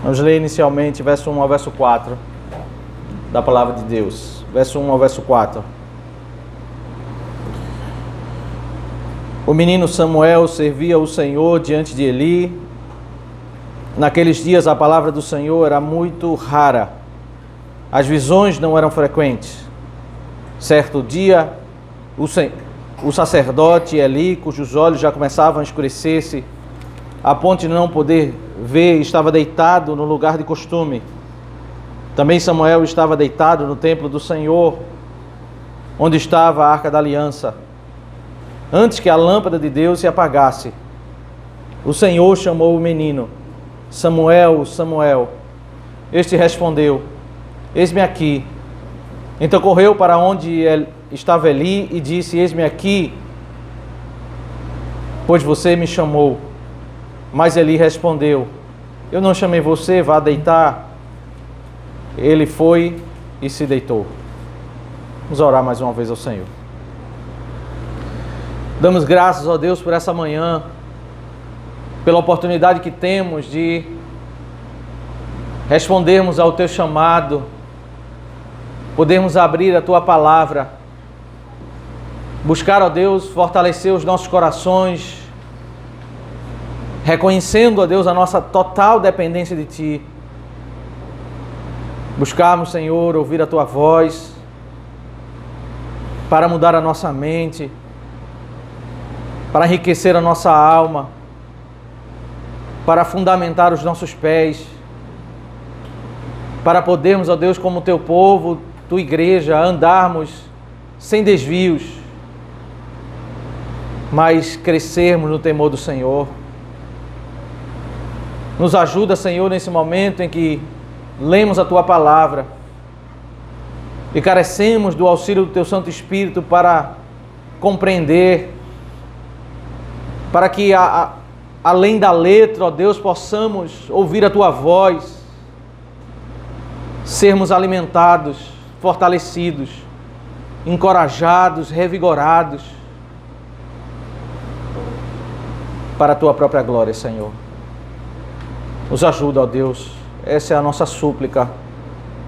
Vamos ler inicialmente verso 1 ao verso 4 da palavra de Deus. Verso 1 ao verso 4. O menino Samuel servia o Senhor diante de Eli. Naqueles dias a palavra do Senhor era muito rara. As visões não eram frequentes. Certo dia, o sacerdote Eli, cujos olhos já começavam a escurecer-se, a ponto de não poder ver, estava deitado no lugar de costume. Também Samuel estava deitado no templo do Senhor, onde estava a arca da aliança. Antes que a lâmpada de Deus se apagasse, o Senhor chamou o menino: Samuel, Samuel. Este respondeu: Eis-me aqui. Então correu para onde estava Eli e disse: Eis-me aqui, pois você me chamou. Mas Eli respondeu: Eu não chamei você, vá deitar. Ele foi e se deitou. Vamos orar mais uma vez ao Senhor. Damos graças a Deus por essa manhã, pela oportunidade que temos de respondermos ao Teu chamado, podermos abrir a Tua palavra, buscar, ó Deus, fortalecer os nossos corações, reconhecendo, ó Deus, a nossa total dependência de Ti. Buscarmos, Senhor, ouvir a Tua voz, para mudar a nossa mente, para enriquecer a nossa alma, para fundamentar os nossos pés, para podermos, ó Deus, como Teu povo, Tua igreja, andarmos sem desvios, mas crescermos no temor do Senhor. Nos ajuda, Senhor, nesse momento em que lemos a Tua palavra e carecemos do auxílio do Teu Santo Espírito para compreender, para que além da letra, ó Deus, possamos ouvir a Tua voz, sermos alimentados, fortalecidos, encorajados, revigorados, para a Tua própria glória, Senhor. Nos ajuda, ó Deus, essa é a nossa súplica,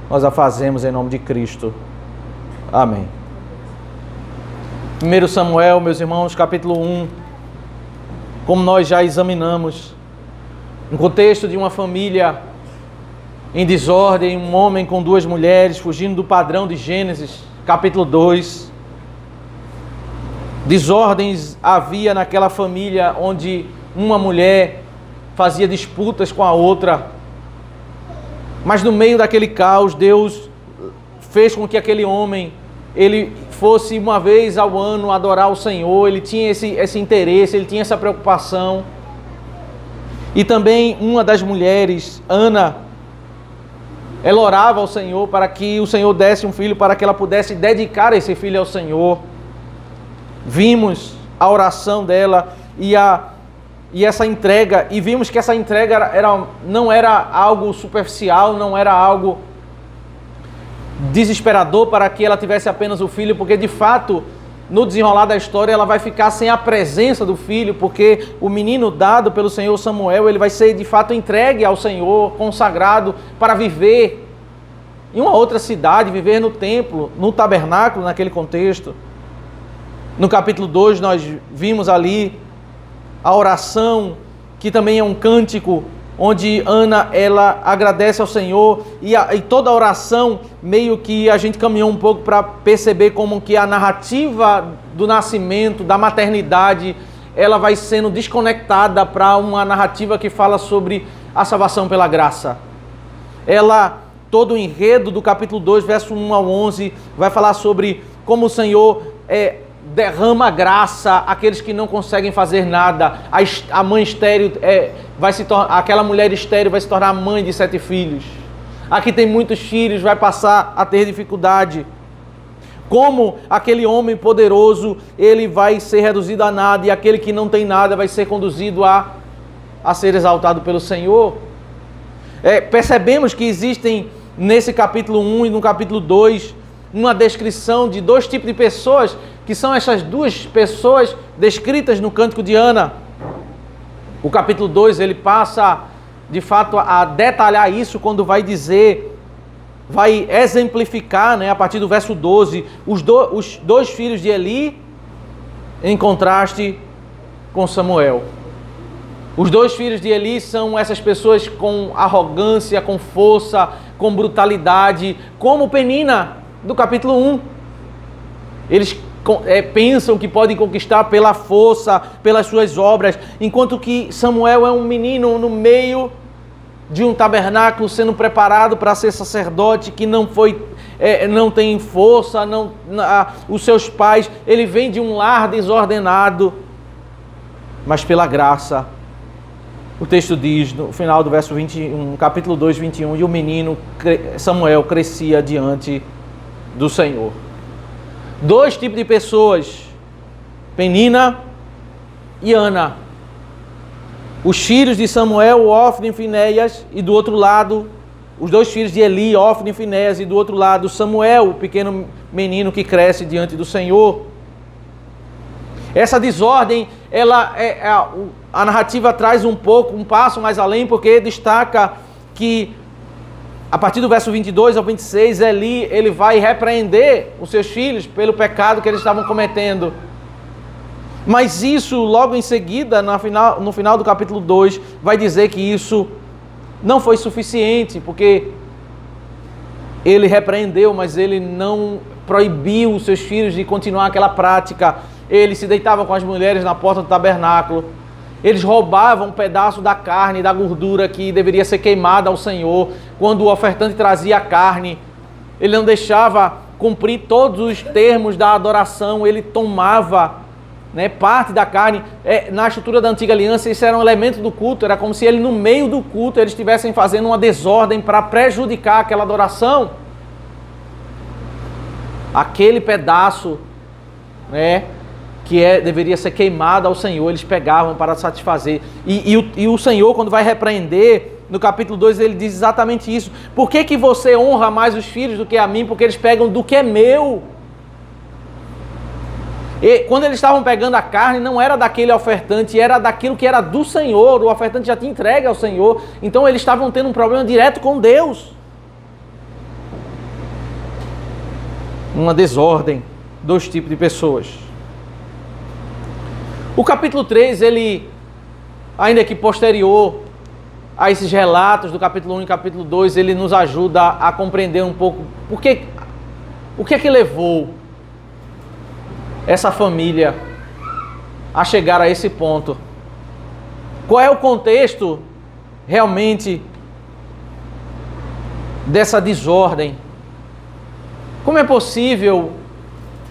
nós a fazemos em nome de Cristo. Amém. 1 Samuel, meus irmãos, capítulo 1, como nós já examinamos, um contexto de uma família em desordem, um homem com duas mulheres, fugindo do padrão de Gênesis, capítulo 2. Desordens havia naquela família onde uma mulher fazia disputas com a outra, mas no meio daquele caos, Deus fez com que aquele homem, ele fosse uma vez ao ano adorar o Senhor. Ele tinha esse interesse, ele tinha essa preocupação. E também uma das mulheres, Ana, ela orava ao Senhor para que o Senhor desse um filho, para que ela pudesse dedicar esse filho ao Senhor. Vimos a oração dela e essa entrega, e vimos que essa entrega não era algo superficial, não era algo desesperador para que ela tivesse apenas o filho, porque de fato, no desenrolar da história, ela vai ficar sem a presença do filho, porque o menino dado pelo Senhor Samuel, ele vai ser de fato entregue ao Senhor, consagrado para viver em uma outra cidade, viver no templo, no tabernáculo, naquele contexto. No capítulo 2 nós vimos ali a oração, que também é um cântico, onde Ana, ela agradece ao Senhor, e toda a oração, meio que a gente caminhou um pouco para perceber como que a narrativa do nascimento, da maternidade, ela vai sendo desconectada para uma narrativa que fala sobre a salvação pela graça. Todo o enredo do capítulo 2, verso 1 ao 11, vai falar sobre como o Senhor derrama graça àqueles que não conseguem fazer nada. A mãe estéril aquela mulher estéril vai se tornar mãe de 7 filhos. A que tem muitos filhos vai passar a ter dificuldade. Como aquele homem poderoso, ele vai ser reduzido a nada, e aquele que não tem nada vai ser conduzido a ser exaltado pelo Senhor. Percebemos que existem nesse capítulo 1 e no capítulo 2 uma descrição de 2 tipos de pessoas, que são essas 2 pessoas descritas no Cântico de Ana. O capítulo 2, ele passa de fato a detalhar isso quando vai dizer, vai exemplificar, né, a partir do verso 12, os dois filhos de Eli em contraste com Samuel. Os dois filhos de Eli são essas pessoas com arrogância, com força, com brutalidade, como Penina, do capítulo 1. Eles pensam que podem conquistar pela força, pelas suas obras, enquanto que Samuel é um menino no meio de um tabernáculo sendo preparado para ser sacerdote, que não tem força, os seus pais, ele vem de um lar desordenado, mas pela graça, o texto diz, no final do verso 21, capítulo 2, 21, e o menino Samuel crescia diante do Senhor. Dois tipos de pessoas, Penina e Ana. Os filhos de Samuel, Ofni e Finéias, e do outro lado, os dois filhos de Eli, Ofni e Finéias, e do outro lado, Samuel, o pequeno menino que cresce diante do Senhor. Essa desordem, a narrativa traz um passo mais além, porque destaca que, a partir do verso 22 ao 26, Eli, ele vai repreender os seus filhos pelo pecado que eles estavam cometendo. Mas isso, logo em seguida, no final do capítulo 2, vai dizer que isso não foi suficiente, porque ele repreendeu, mas ele não proibiu os seus filhos de continuar aquela prática. Eles se deitavam com as mulheres na porta do tabernáculo. Eles roubavam um pedaço da carne, da gordura que deveria ser queimada ao Senhor. Quando o ofertante trazia a carne, ele não deixava cumprir todos os termos da adoração, ele tomava, né, parte da carne. Na estrutura da antiga aliança, isso era um elemento do culto, era como se ele, no meio do culto, eles estivessem fazendo uma desordem para prejudicar aquela adoração. Aquele pedaço, né, que deveria ser queimado ao Senhor, eles pegavam para satisfazer. E o Senhor, quando vai repreender, no capítulo 2, ele diz exatamente isso. Por que você honra mais os filhos do que a mim? Porque eles pegam do que é meu. E quando eles estavam pegando a carne, não era daquele ofertante, era daquilo que era do Senhor. O ofertante já tinha entregue ao Senhor. Então eles estavam tendo um problema direto com Deus. Uma desordem. Dois tipos de pessoas. O capítulo 3, ele, ainda que posterior a esses relatos do capítulo 1 e capítulo 2, ele nos ajuda a compreender um pouco o que é que levou essa família a chegar a esse ponto. Qual é o contexto realmente dessa desordem? Como é possível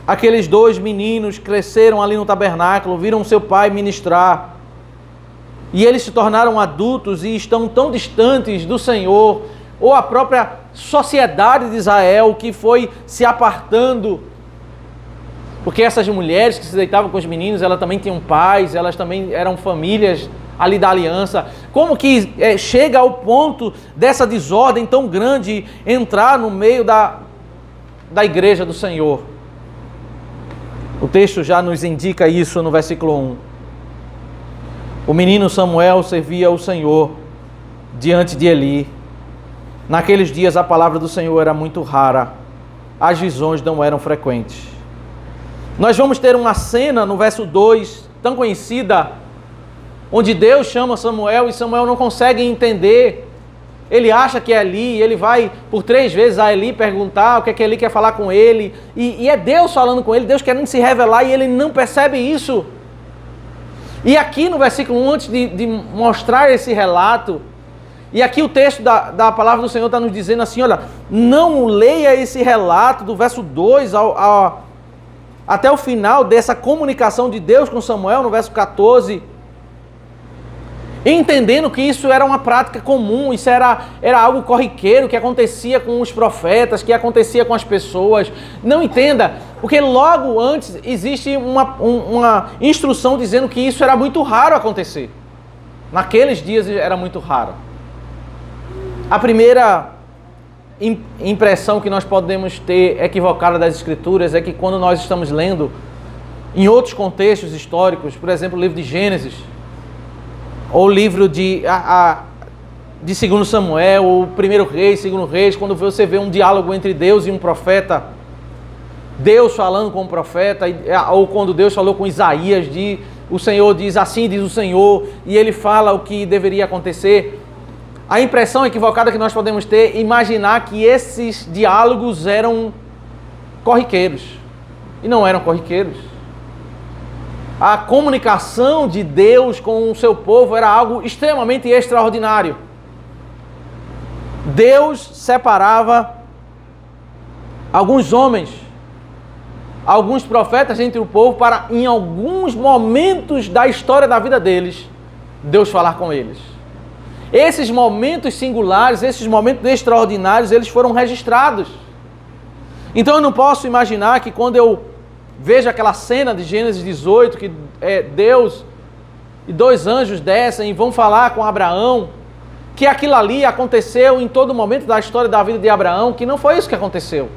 aqueles dois meninos cresceram ali no tabernáculo, viram seu pai ministrar, e eles se tornaram adultos e estão tão distantes do Senhor, ou a própria sociedade de Israel que foi se apartando, porque essas mulheres que se deitavam com os meninos, elas também tinham pais, elas também eram famílias ali da aliança. Como que chega ao ponto dessa desordem tão grande entrar no meio da igreja do Senhor? O texto já nos indica isso no versículo 1. O menino Samuel servia o Senhor diante de Eli. Naqueles dias a palavra do Senhor era muito rara, as visões não eram frequentes. Nós vamos ter uma cena no verso 2, tão conhecida, onde Deus chama Samuel e Samuel não consegue entender. Ele acha que é Eli, ele vai por 3 vezes a Eli perguntar o que é que Eli quer falar com ele, e é Deus falando com ele, Deus querendo se revelar, e ele não percebe isso. E aqui no versículo 1, antes de mostrar esse relato, e aqui o texto da palavra do Senhor está nos dizendo assim, olha, não leia esse relato do verso 2 até o final dessa comunicação de Deus com Samuel, no verso 14, entendendo que isso era uma prática comum, isso era algo corriqueiro que acontecia com os profetas, que acontecia com as pessoas. Não entenda, porque logo antes existe uma instrução dizendo que isso era muito raro acontecer. Naqueles dias era muito raro. A primeira impressão que nós podemos ter equivocada das Escrituras é que quando nós estamos lendo em outros contextos históricos, por exemplo, o livro de Gênesis, ou o livro de 2 Samuel, ou 1 Reis, 2 Reis, quando você vê um diálogo entre Deus e um profeta, Deus falando com o profeta, ou quando Deus falou com Isaías, o Senhor diz, assim diz o Senhor, e ele fala o que deveria acontecer. A impressão equivocada que nós podemos ter é imaginar que esses diálogos eram corriqueiros. E não eram corriqueiros. A comunicação de Deus com o seu povo era algo extremamente extraordinário. Deus separava alguns homens, alguns profetas entre o povo para, em alguns momentos da história da vida deles, Deus falar com eles. Esses momentos singulares, esses momentos extraordinários, eles foram registrados. Então eu não posso imaginar que quando eu vejo aquela cena de Gênesis 18, que Deus e 2 anjos descem e vão falar com Abraão, que aquilo ali aconteceu em todo momento da história da vida de Abraão, que não foi isso que aconteceu.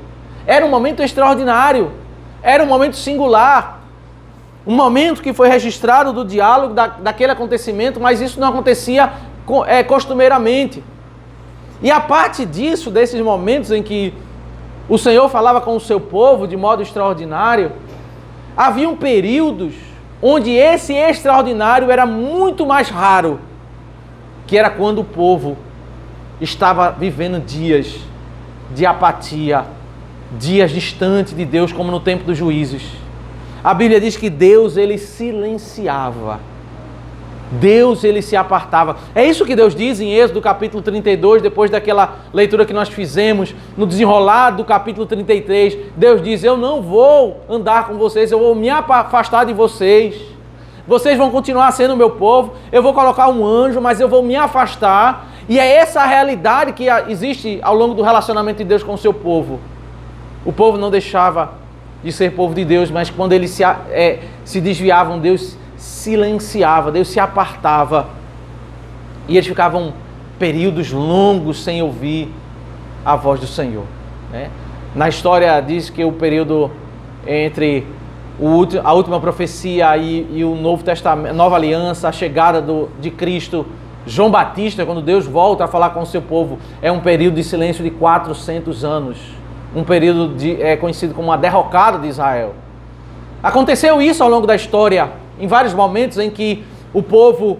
Era um momento extraordinário, era um momento singular, um momento que foi registrado do diálogo daquele acontecimento, mas isso não acontecia costumeiramente. E a parte disso, desses momentos em que o Senhor falava com o seu povo de modo extraordinário, haviam períodos onde esse extraordinário era muito mais raro, que era quando o povo estava vivendo dias de apatia, dias distantes de Deus, como no tempo dos juízes. A Bíblia diz que Deus, ele silenciava. Deus, ele se apartava. É isso que Deus diz em Êxodo capítulo 32, depois daquela leitura que nós fizemos, no desenrolar do capítulo 33, Deus diz, eu não vou andar com vocês, eu vou me afastar de vocês. Vocês vão continuar sendo meu povo, eu vou colocar um anjo, mas eu vou me afastar. E é essa a realidade que existe ao longo do relacionamento de Deus com o seu povo. O povo não deixava de ser povo de Deus, mas quando eles se desviavam, Deus silenciava, Deus se apartava. E eles ficavam períodos longos sem ouvir a voz do Senhor. Né? Na história diz que o período entre a última profecia e o Novo Testamento, a Nova Aliança, a chegada de Cristo, João Batista, quando Deus volta a falar com o seu povo, é um período de silêncio de 400 anos. Um período conhecido como a derrocada de Israel. Aconteceu isso ao longo da história, em vários momentos em que o povo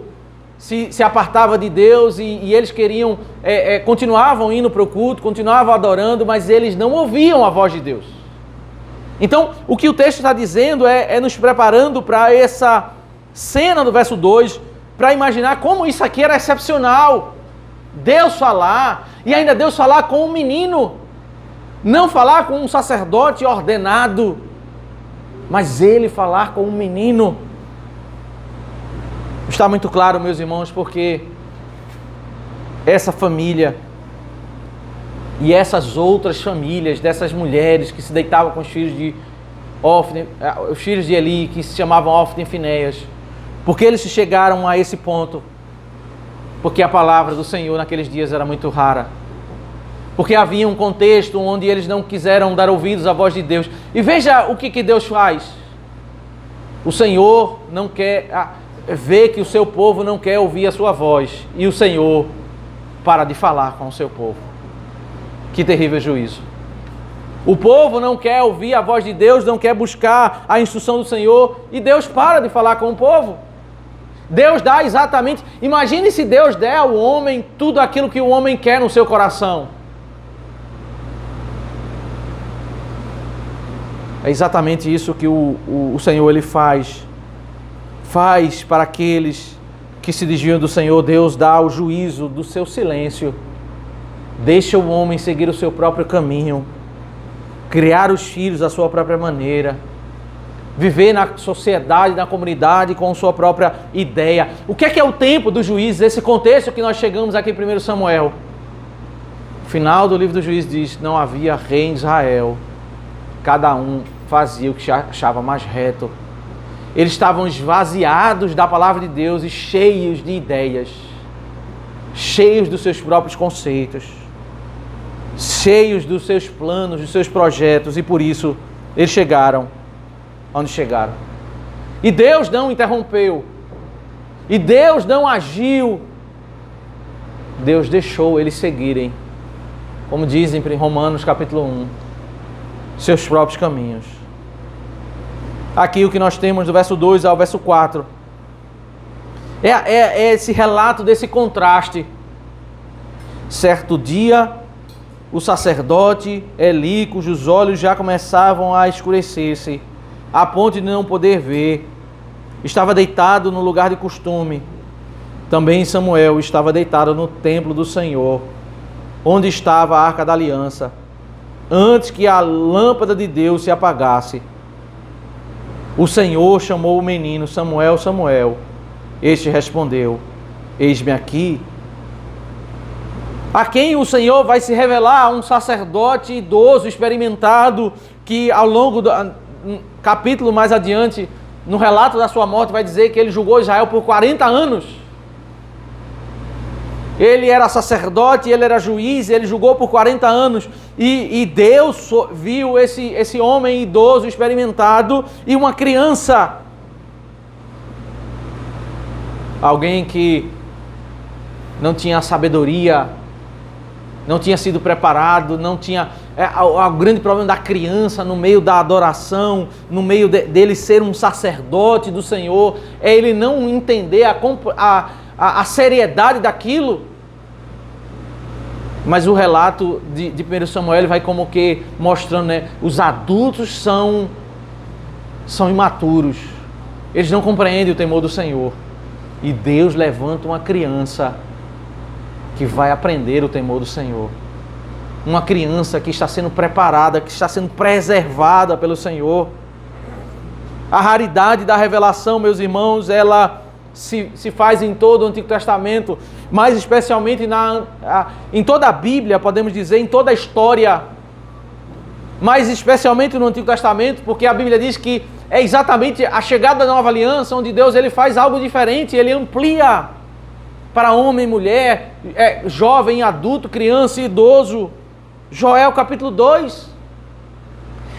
se apartava de Deus e eles queriam, continuavam indo para o culto, continuavam adorando, mas eles não ouviam a voz de Deus. Então, o que o texto está dizendo é nos preparando para essa cena do verso 2, para imaginar como isso aqui era excepcional. Deus falar, e ainda Deus falar com um menino, não falar com um sacerdote ordenado, mas ele falar com um menino. Está muito claro, meus irmãos, porque essa família e essas outras famílias dessas mulheres que se deitavam com os filhos de Ofni, os filhos de Eli, que se chamavam Ofni e Finéias, porque eles chegaram a esse ponto? Porque a palavra do Senhor naqueles dias era muito rara. Porque havia um contexto onde eles não quiseram dar ouvidos à voz de Deus. E veja o que Deus faz. O Senhor não quer ver que o seu povo não quer ouvir a sua voz. E o Senhor para de falar com o seu povo. Que terrível juízo. O povo não quer ouvir a voz de Deus, não quer buscar a instrução do Senhor. E Deus para de falar com o povo. Deus dá exatamente... Imagine se Deus der ao homem tudo aquilo que o homem quer no seu coração. É exatamente isso que o Senhor ele faz. Faz para aqueles que se desviam do Senhor. Deus dá o juízo do seu silêncio. Deixa o homem seguir o seu próprio caminho. Criar os filhos à sua própria maneira. Viver na sociedade, na comunidade com sua própria ideia. O que é o tempo do juízo? Esse contexto que nós chegamos aqui em 1 Samuel. O final do livro do juízo diz, não havia rei em Israel. Cada um fazia o que achava mais reto. Eles estavam esvaziados da palavra de Deus e cheios de ideias. Cheios dos seus próprios conceitos. Cheios dos seus planos, dos seus projetos. E por isso eles chegaram onde chegaram. E Deus não interrompeu. E Deus não agiu Deus deixou eles seguirem, como dizem em Romanos capítulo 1, seus próprios caminhos. Aqui o que nós temos do verso 2 ao verso 4 é esse relato desse contraste. Certo dia, o sacerdote Eli, cujos olhos já começavam a escurecer-se, a ponto de não poder ver, estava deitado no lugar de costume. Também Samuel estava deitado no templo do Senhor, onde estava a arca da aliança, antes que a lâmpada de Deus se apagasse. O Senhor chamou o menino: Samuel, Samuel. Este respondeu: eis-me aqui. A quem o Senhor vai se revelar? Um sacerdote idoso, experimentado, que ao longo do capítulo mais adiante, no relato da sua morte, vai dizer que ele julgou Israel por 40 anos. Ele era sacerdote, ele era juiz, ele julgou por 40 anos. E Deus viu esse homem idoso, experimentado, e uma criança. Alguém que não tinha sabedoria, não tinha sido preparado, não tinha... O grande problema da criança no meio da adoração, no meio dele ser um sacerdote do Senhor, é ele não entender a seriedade daquilo. Mas o relato de 1 Samuel vai como que mostrando, né? Os adultos são imaturos, eles não compreendem o temor do Senhor. E Deus levanta uma criança que vai aprender o temor do Senhor. Uma criança que está sendo preparada, que está sendo preservada pelo Senhor. A raridade da revelação, meus irmãos, ela se faz em todo o Antigo Testamento, mas especialmente em toda a Bíblia, podemos dizer, em toda a história, mas especialmente no Antigo Testamento, porque a Bíblia diz que é exatamente a chegada da nova aliança, onde Deus ele faz algo diferente, ele amplia para homem e mulher, jovem, adulto, criança e idoso. Joel capítulo 2.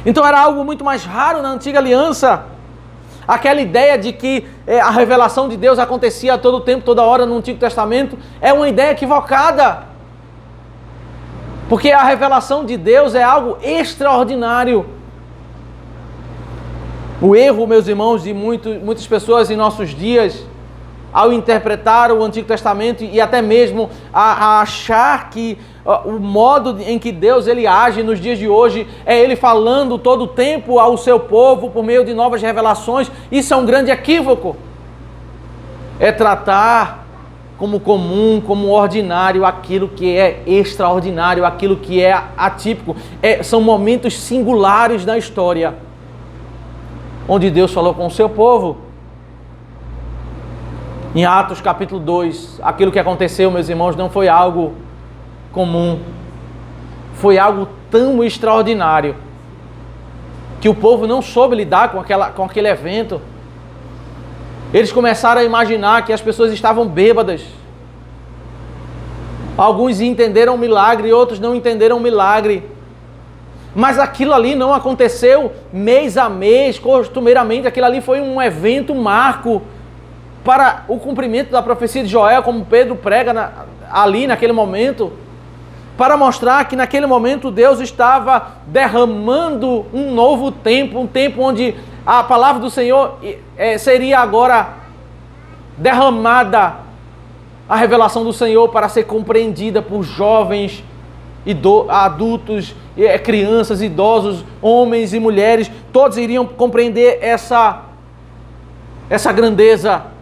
Então era algo muito mais raro na antiga aliança. Aquela ideia de que a revelação de Deus acontecia a todo tempo, toda hora no Antigo Testamento, é uma ideia equivocada. Porque a revelação de Deus é algo extraordinário. O erro, meus irmãos, de muitas pessoas em nossos dias, ao interpretar o Antigo Testamento e até mesmo a achar que o modo em que Deus ele age nos dias de hoje é ele falando todo o tempo ao seu povo por meio de novas revelações. Isso é um grande equívoco. É tratar como comum, como ordinário aquilo que é extraordinário, aquilo que é atípico. São momentos singulares na história onde Deus falou com o seu povo. Em Atos capítulo 2, aquilo que aconteceu, meus irmãos, não foi algo comum. Foi algo tão extraordinário que o povo não soube lidar com aquele evento. Eles começaram a imaginar que as pessoas estavam bêbadas. Alguns entenderam o milagre, outros não entenderam o milagre. Mas aquilo ali não aconteceu mês a mês, costumeiramente. Aquilo ali foi um evento marco para o cumprimento da profecia de Joel, como Pedro prega ali naquele momento, para mostrar que naquele momento Deus estava derramando um novo tempo, um tempo onde a palavra do Senhor seria agora derramada, a revelação do Senhor para ser compreendida por jovens, adultos, crianças, idosos, homens e mulheres. Todos iriam compreender essa grandeza.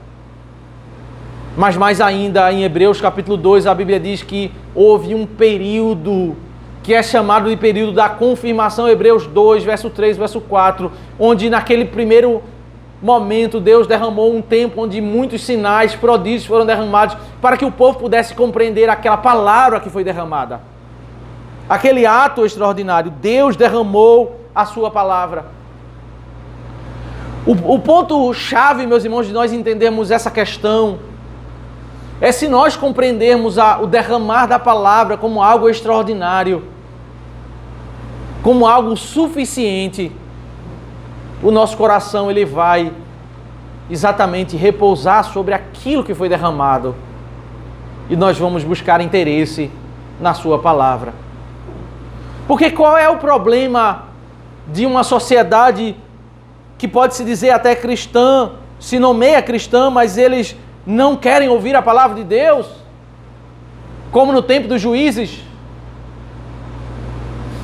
Mas mais ainda, em Hebreus capítulo 2, a Bíblia diz que houve um período que é chamado de período da confirmação. Hebreus 2, verso 3, verso 4, onde naquele primeiro momento Deus derramou um tempo onde muitos sinais, prodígios foram derramados para que o povo pudesse compreender aquela palavra que foi derramada. Aquele ato extraordinário, Deus derramou a sua palavra. O ponto-chave, meus irmãos, de nós entendermos essa questão é se nós compreendermos o derramar da palavra como algo extraordinário, como algo suficiente, o nosso coração ele vai exatamente repousar sobre aquilo que foi derramado. e nós vamos buscar interesse na sua palavra. Porque qual é o problema de uma sociedade que pode se dizer até cristã, se nomeia cristã, mas eles não querem ouvir a palavra de Deus? Como no tempo dos juízes.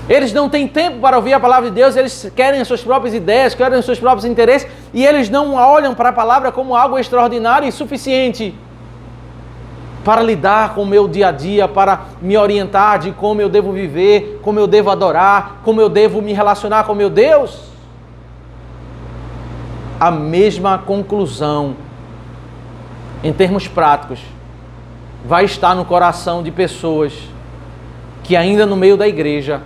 Eles não têm tempo para ouvir a palavra de Deus, eles querem as suas próprias ideias, querem os seus próprios interesses, e eles não olham para a palavra como algo extraordinário e suficiente para lidar com o meu dia a dia, para me orientar de como eu devo viver, como eu devo adorar, como eu devo me relacionar com meu Deus. A mesma conclusão, em termos práticos, vai estar no coração de pessoas que ainda no meio da igreja,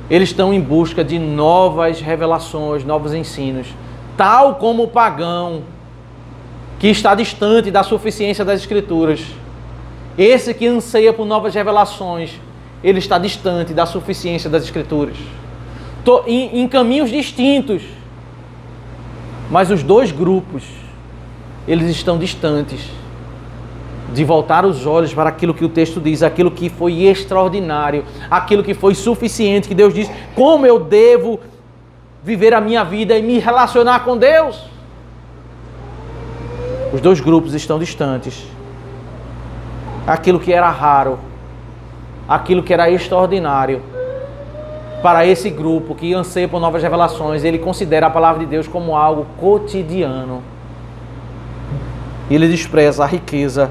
eles estão em busca de novas revelações, novos ensinos, tal como o pagão que está distante da suficiência das Escrituras. Esse que anseia por novas revelações, ele está distante da suficiência das Escrituras. Em caminhos distintos, mas os dois grupos, eles estão distantes de voltar os olhos para aquilo que o texto diz, aquilo que foi extraordinário, aquilo que foi suficiente, que Deus diz, como eu devo viver a minha vida e me relacionar com Deus. Os dois grupos estão distantes. Aquilo que era raro, aquilo que era extraordinário, para esse grupo que anseia por novas revelações, ele considera a palavra de Deus como algo cotidiano. Ele despreza a riqueza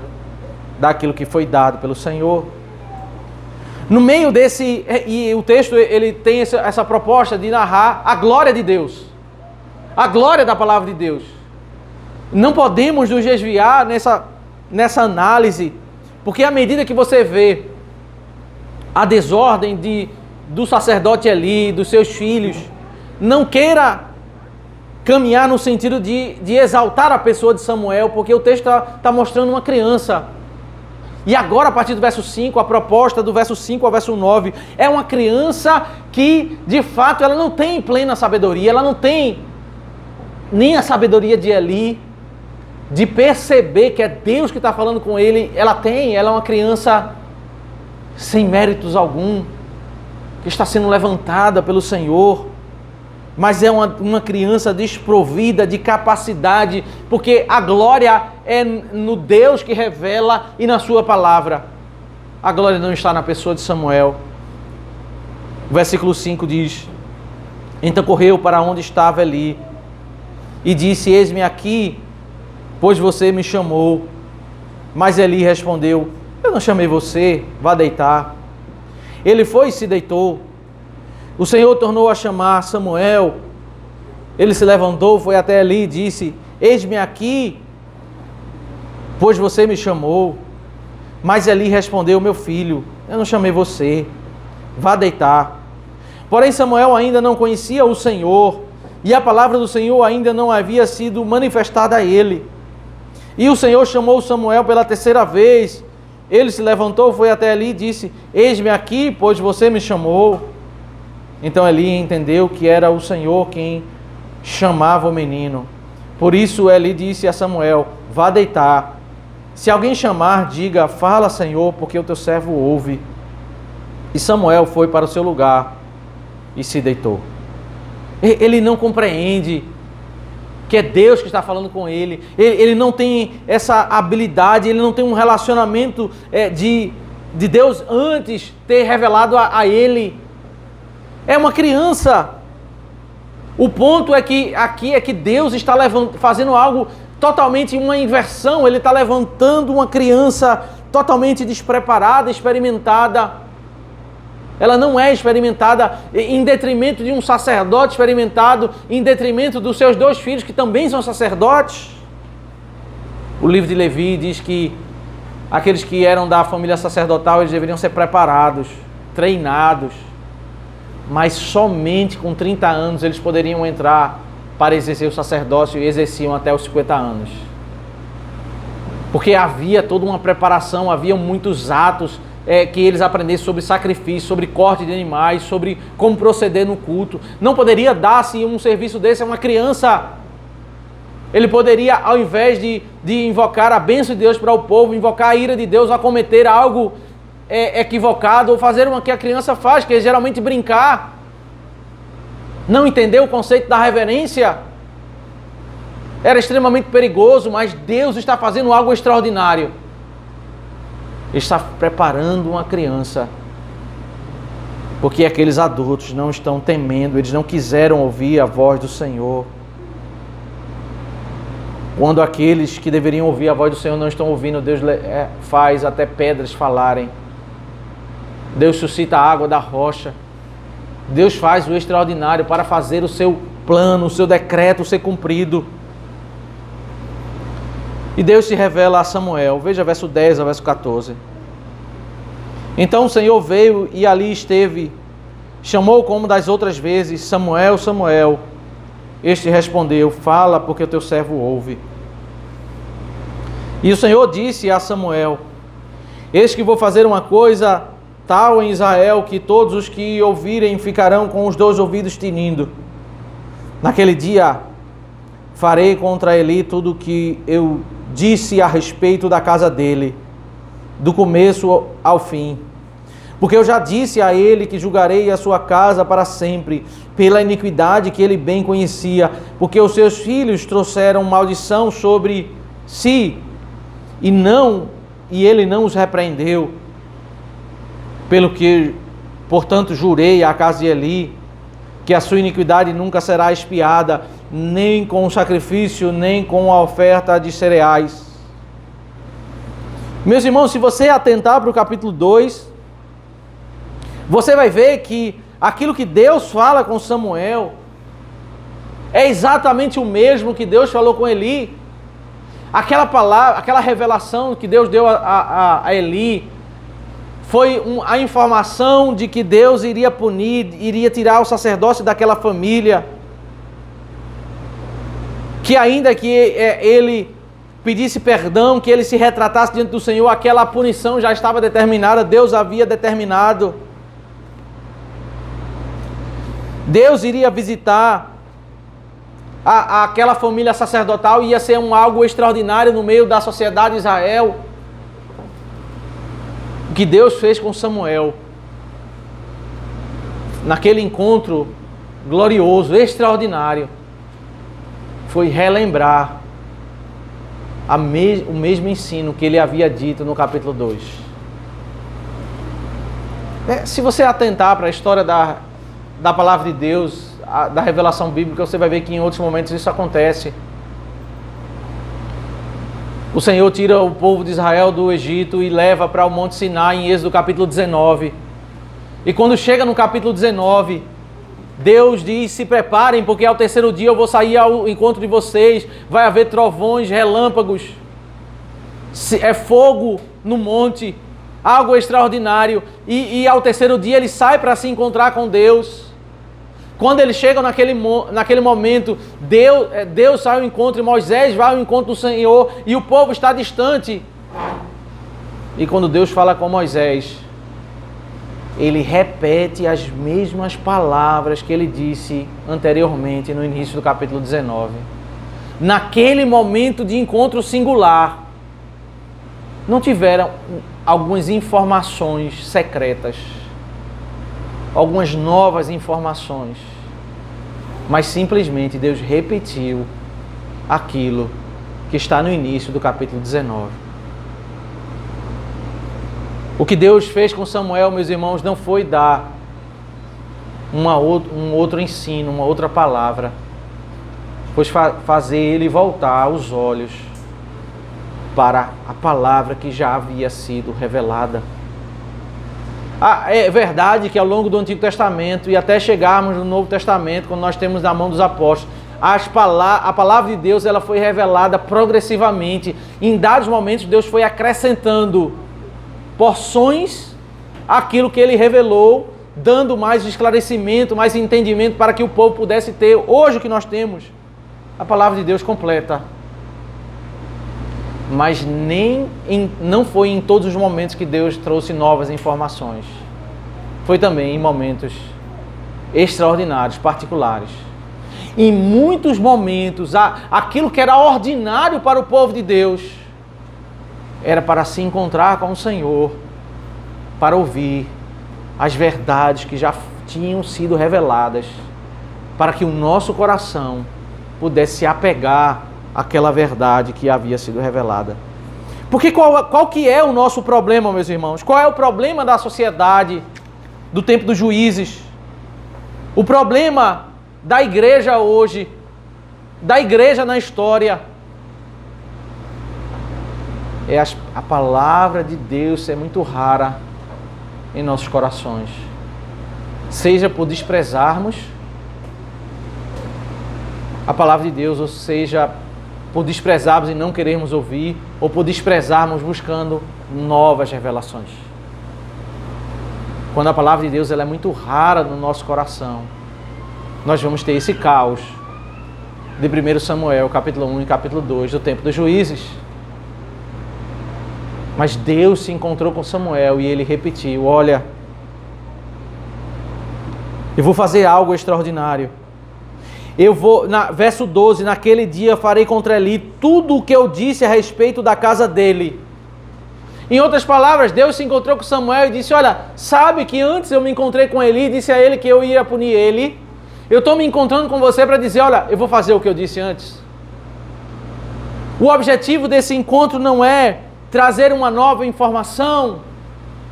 daquilo que foi dado pelo Senhor. No meio desse, e o texto ele tem essa proposta de narrar a glória de Deus, a glória da palavra de Deus. Não podemos nos desviar nessa análise, porque à medida que você vê a desordem do sacerdote Eli, dos seus filhos, não queira caminhar no sentido de exaltar a pessoa de Samuel, porque o texto está mostrando uma criança. E agora, a partir do verso 5, a proposta do verso 5 ao verso 9, é uma criança que, de fato, ela não tem plena sabedoria, ela não tem nem a sabedoria de Eli, de perceber que é Deus que está falando com ele. Ela é uma criança sem méritos algum, que está sendo levantada pelo Senhor, mas é uma criança desprovida de capacidade, porque a glória é no Deus que revela e na sua palavra. A glória não está na pessoa de Samuel. O versículo 5 diz: então correu para onde estava Eli e disse: eis-me aqui, pois você me chamou. Mas Eli respondeu: eu não chamei você, vá deitar. Ele foi e se deitou. O Senhor tornou a chamar Samuel. Ele se levantou, foi até Eli e disse: eis-me aqui, pois você me chamou. Mas Eli respondeu: meu filho, eu não chamei você, vá deitar. Porém Samuel ainda não conhecia o Senhor, e a palavra do Senhor ainda não havia sido manifestada a ele. E o Senhor chamou Samuel pela terceira vez. Ele se levantou, foi até Eli e disse: eis-me aqui, pois você me chamou. Então Eli entendeu que era o Senhor quem chamava o menino. Por isso Eli disse a Samuel: vá deitar. Se alguém chamar, diga: fala, Senhor, porque o teu servo ouve. E Samuel foi para o seu lugar e se deitou. Ele não compreende que é Deus que está falando com ele. Ele não tem essa habilidade, ele não tem um relacionamento de Deus antes ter revelado a ele. É uma criança. O ponto aqui é que Deus está fazendo algo totalmente, uma inversão. Ele está levantando uma criança totalmente despreparada, experimentada. Ela não é experimentada em detrimento de um sacerdote experimentado, em detrimento dos seus dois filhos que também são sacerdotes. O livro de Levi diz que aqueles que eram da família sacerdotal, eles deveriam ser preparados, treinados, mas somente com 30 anos eles poderiam entrar para exercer o sacerdócio, e exerciam até os 50 anos. Porque havia toda uma preparação, havia muitos atos que eles aprendessem sobre sacrifício, sobre corte de animais, sobre como proceder no culto. Não poderia dar-se um serviço desse a uma criança. Ele poderia, ao invés de invocar a bênção de Deus para o povo, invocar a ira de Deus a cometer algo equivocado, ou fazer o que a criança faz, que é geralmente brincar. Não entender o conceito da reverência. Era extremamente perigoso, mas Deus está fazendo algo extraordinário. Ele está preparando uma criança, porque aqueles adultos não estão temendo, eles não quiseram ouvir a voz do Senhor. Quando aqueles que deveriam ouvir a voz do Senhor não estão ouvindo, Deus faz até pedras falarem. Deus suscita a água da rocha. Deus faz o extraordinário para fazer o seu plano, o seu decreto ser cumprido. E Deus se revela a Samuel. Veja verso 10 ao verso 14. Então o Senhor veio e ali esteve. Chamou como das outras vezes: Samuel, Samuel. Este respondeu: fala, porque o teu servo ouve. E o Senhor disse a Samuel: eis que vou fazer uma coisa tal em Israel, que todos os que ouvirem ficarão com os 2 ouvidos tinindo. Naquele dia farei contra Eli tudo o que eu disse a respeito da casa dele, do começo ao fim. Porque eu já disse a ele que julgarei a sua casa para sempre, pela iniquidade que ele bem conhecia, porque os seus filhos trouxeram maldição sobre si, e ele não os repreendeu. Pelo que, portanto, jurei à casa de Eli, que a sua iniquidade nunca será expiada, nem com o sacrifício, nem com a oferta de cereais. Meus irmãos, se você atentar para o capítulo 2, você vai ver que aquilo que Deus fala com Samuel é exatamente o mesmo que Deus falou com Eli. Aquela palavra, aquela revelação que Deus deu a Eli foi a informação de que Deus iria punir, iria tirar o sacerdócio daquela família. Que ainda que ele pedisse perdão, que ele se retratasse diante do Senhor, aquela punição já estava determinada, Deus havia determinado. Deus iria visitar aquela família sacerdotal, ia ser algo extraordinário no meio da sociedade de Israel. O que Deus fez com Samuel, naquele encontro glorioso, extraordinário, foi relembrar o mesmo ensino que ele havia dito no capítulo 2. Se você atentar para a história da palavra de Deus, da revelação bíblica, você vai ver que em outros momentos isso acontece. O Senhor tira o povo de Israel do Egito e leva para o Monte Sinai em Êxodo capítulo 19. E quando chega no capítulo 19, Deus diz: se preparem, porque ao terceiro dia eu vou sair ao encontro de vocês, vai haver trovões, relâmpagos, é fogo no monte, algo extraordinário. E ao terceiro dia ele sai para se encontrar com Deus. Quando eles chegam naquele momento, Deus sai ao encontro e Moisés vai ao encontro do Senhor e o povo está distante. E quando Deus fala com Moisés, ele repete as mesmas palavras que ele disse anteriormente no início do capítulo 19. Naquele momento de encontro singular, não tiveram algumas informações secretas, algumas novas informações, mas simplesmente Deus repetiu aquilo que está no início do capítulo 19. O que Deus fez com Samuel, meus irmãos, não foi dar um outro ensino, uma outra palavra, foi fazer ele voltar os olhos para a palavra que já havia sido revelada. É verdade que ao longo do Antigo Testamento e até chegarmos no Novo Testamento, quando nós temos na mão dos apóstolos, a palavra de Deus ela foi revelada progressivamente. Em dados momentos, Deus foi acrescentando porções àquilo que Ele revelou, dando mais esclarecimento, mais entendimento para que o povo pudesse ter, hoje o que nós temos, a palavra de Deus completa. Mas não foi em todos os momentos que Deus trouxe novas informações. Foi também em momentos extraordinários, particulares. Em muitos momentos, aquilo que era ordinário para o povo de Deus, era para se encontrar com o Senhor, para ouvir as verdades que já tinham sido reveladas, para que o nosso coração pudesse se apegar àquela verdade que havia sido revelada. Porque qual que é o nosso problema, meus irmãos? Qual é o problema da sociedade do tempo dos juízes? O problema da igreja hoje, da igreja na história, é a palavra de Deus ser muito rara em nossos corações. Seja por desprezarmos a palavra de Deus, ou seja, por desprezarmos e não querermos ouvir, ou por desprezarmos buscando novas revelações. Quando a palavra de Deus ela é muito rara no nosso coração, nós vamos ter esse caos de 1 Samuel, capítulo 1 e capítulo 2, do tempo dos juízes. Mas Deus se encontrou com Samuel e ele repetiu: olha, eu vou fazer algo extraordinário. Verso 12, naquele dia farei contra Eli tudo o que eu disse a respeito da casa dele. Em outras palavras, Deus se encontrou com Samuel e disse: olha, sabe que antes eu me encontrei com Eli e disse a ele que eu ia punir ele? Eu estou me encontrando com você para dizer: olha, eu vou fazer o que eu disse antes. O objetivo desse encontro não é trazer uma nova informação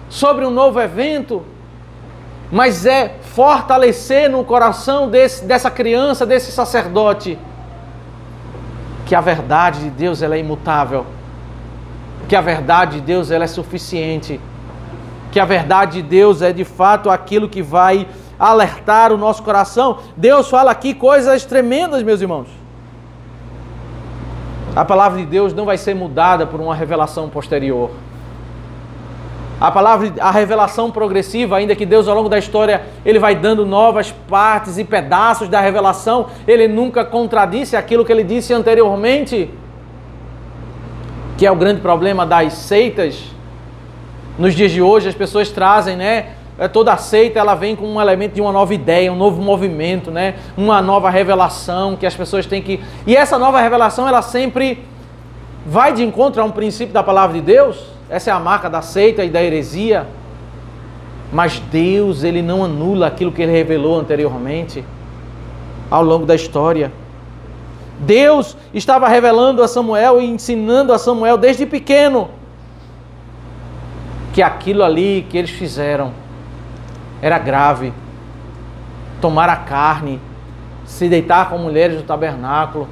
sobre um novo evento, mas é fortalecer no coração dessa criança, desse sacerdote, que a verdade de Deus ela é imutável, que a verdade de Deus ela é suficiente, que a verdade de Deus é de fato aquilo que vai alertar o nosso coração. Deus fala aqui coisas tremendas, meus irmãos. A palavra de Deus não vai ser mudada por uma revelação posterior. A revelação progressiva, ainda que Deus ao longo da história, ele vai dando novas partes e pedaços da revelação, ele nunca contradisse aquilo que ele disse anteriormente, que é o grande problema das seitas. Nos dias de hoje as pessoas trazem, toda seita ela vem com um elemento de uma nova ideia, um novo movimento, uma nova revelação que as pessoas têm que... E essa nova revelação ela sempre vai de encontro a um princípio da palavra de Deus. Essa é a marca da seita e da heresia. Mas Deus, ele não anula aquilo que ele revelou anteriormente, ao longo da história. Deus estava revelando a Samuel e ensinando a Samuel desde pequeno que aquilo ali que eles fizeram era grave. Tomar a carne, se deitar com mulheres do tabernáculo,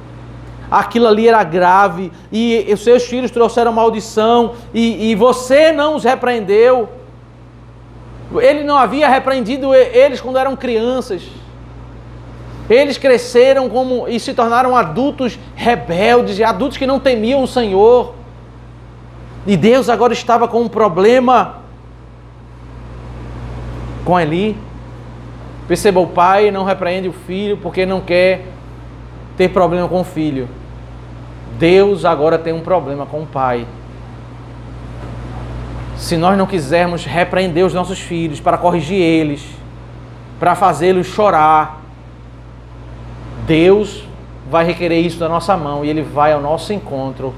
aquilo ali era grave, e os seus filhos trouxeram maldição, e você não os repreendeu. Ele não havia repreendido eles quando eram crianças. Eles cresceram e se tornaram adultos rebeldes, e adultos que não temiam o Senhor. E Deus agora estava com um problema com Eli. Perceba, o pai não repreende o filho porque não quer ter problema com o filho. Deus agora tem um problema com o pai. Se nós não quisermos repreender os nossos filhos para corrigir eles, para fazê-los chorar, Deus vai requerer isso da nossa mão e Ele vai ao nosso encontro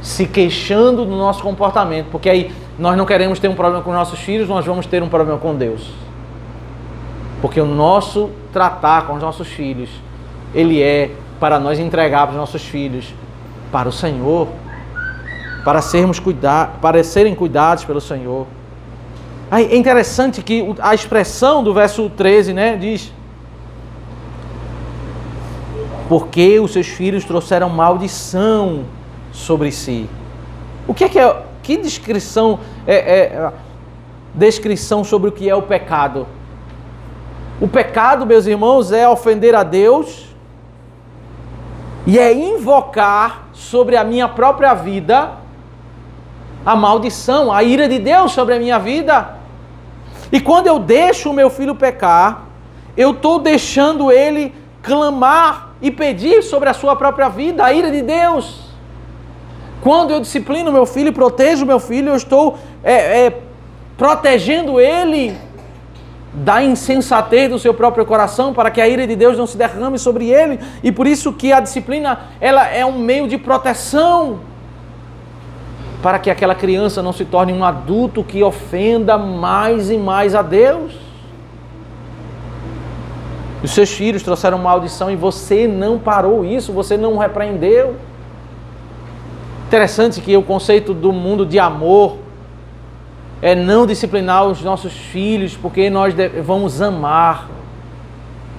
se queixando do nosso comportamento, porque aí nós não queremos ter um problema com os nossos filhos, nós vamos ter um problema com Deus. Porque o nosso tratar com os nossos filhos, ele é para nós entregarmos os nossos filhos para o Senhor, para serem cuidados pelo Senhor. Aí é interessante que a expressão do verso 13, diz: porque os seus filhos trouxeram maldição sobre si. O que é que descrição descrição sobre o que é o pecado? O pecado, meus irmãos, é ofender a Deus e é invocar sobre a minha própria vida a maldição, a ira de Deus sobre a minha vida. E quando eu deixo o meu filho pecar, eu estou deixando ele clamar e pedir sobre a sua própria vida a ira de Deus. Quando eu disciplino meu filho e protejo meu filho, eu estou protegendo ele da insensatez do seu próprio coração, para que a ira de Deus não se derrame sobre ele. E por isso que a disciplina, ela é um meio de proteção, para que aquela criança não se torne um adulto que ofenda mais e mais a Deus. Os seus filhos trouxeram maldição e você não parou isso, você não repreendeu. Interessante que o conceito do mundo de amor é não disciplinar os nossos filhos, porque nós vamos amar,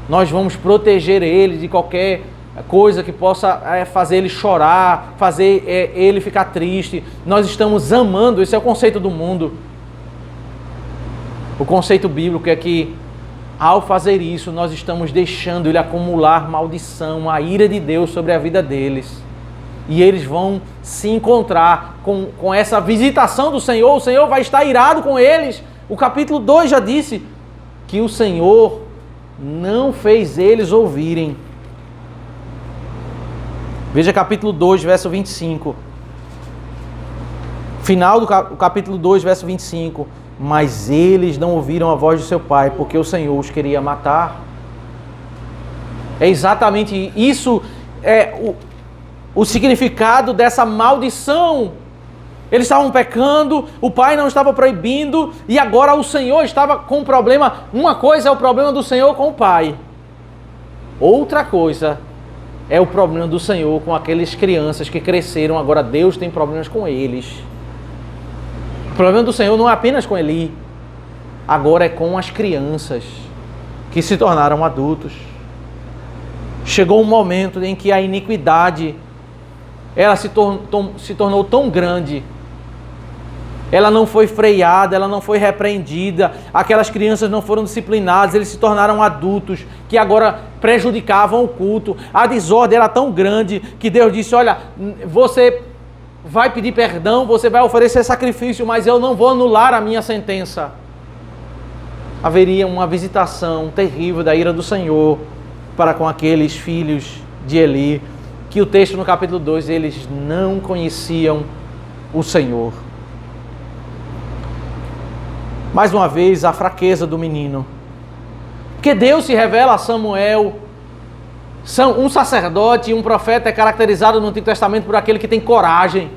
nós vamos proteger eles de qualquer coisa que possa fazer ele chorar, fazer ele ficar triste. Nós estamos amando, esse é o conceito do mundo. O conceito bíblico é que, ao fazer isso, nós estamos deixando ele acumular maldição, a ira de Deus sobre a vida deles. E eles vão se encontrar com essa visitação do Senhor. O Senhor vai estar irado com eles. O capítulo 2 já disse que o Senhor não fez eles ouvirem. Veja capítulo 2, verso 25. Final do capítulo 2, verso 25. Mas eles não ouviram a voz do seu pai, porque o Senhor os queria matar. É exatamente isso, o significado dessa maldição. Eles estavam pecando, o pai não estava proibindo, e agora o Senhor estava com um problema. Uma coisa é o problema do Senhor com o pai, outra coisa é o problema do Senhor com aquelas crianças que cresceram. Agora Deus tem problemas com eles. O problema do Senhor não é apenas com Eli, agora é com as crianças que se tornaram adultos. Chegou um momento em que a iniquidade, ela se tornou tão grande, ela não foi freada, ela não foi repreendida, aquelas crianças não foram disciplinadas, eles se tornaram adultos que agora prejudicavam o culto. A desordem era tão grande que Deus disse: olha, você vai pedir perdão, você vai oferecer sacrifício, mas eu não vou anular a minha sentença. Haveria uma visitação terrível da ira do Senhor para com aqueles filhos de Eli, que o texto no capítulo 2, eles não conheciam o Senhor. Mais uma vez, a fraqueza do menino. Porque Deus se revela a Samuel. Um sacerdote e um profeta é caracterizado no Antigo Testamento por aquele que tem coragem.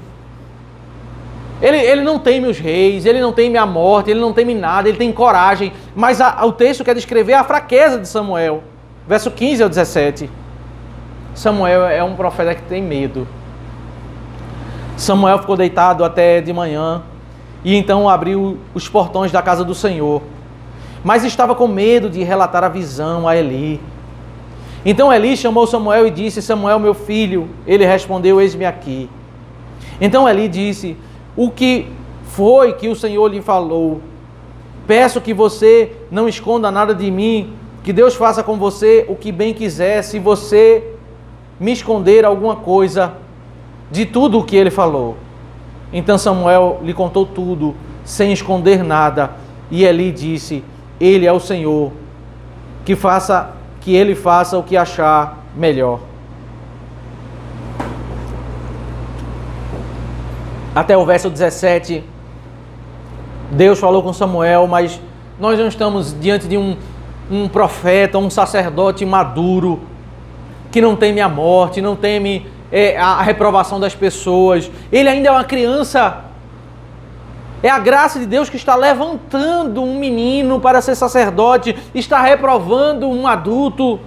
Ele não teme os reis, ele não teme a morte, ele não teme nada, ele tem coragem. Mas o texto quer descrever a fraqueza de Samuel. Verso 15 ao 17. Samuel é um profeta que tem medo. Samuel ficou deitado até de manhã e então abriu os portões da casa do Senhor. Mas estava com medo de relatar a visão a Eli. Então Eli chamou Samuel e disse: Samuel, meu filho. Ele respondeu: eis-me aqui. Então Eli disse: o que foi que o Senhor lhe falou? Peço que você não esconda nada de mim, que Deus faça com você o que bem quiser, se você me esconder alguma coisa de tudo o que ele falou. Então Samuel lhe contou tudo, sem esconder nada. E Eli disse: ele é o Senhor, que ele faça o que achar melhor. Até o verso 17, Deus falou com Samuel, mas nós não estamos diante de um profeta, um sacerdote maduro, que não teme a morte, não teme a reprovação das pessoas. Ele ainda é uma criança. É a graça de Deus que está levantando um menino para ser sacerdote, está reprovando um adulto.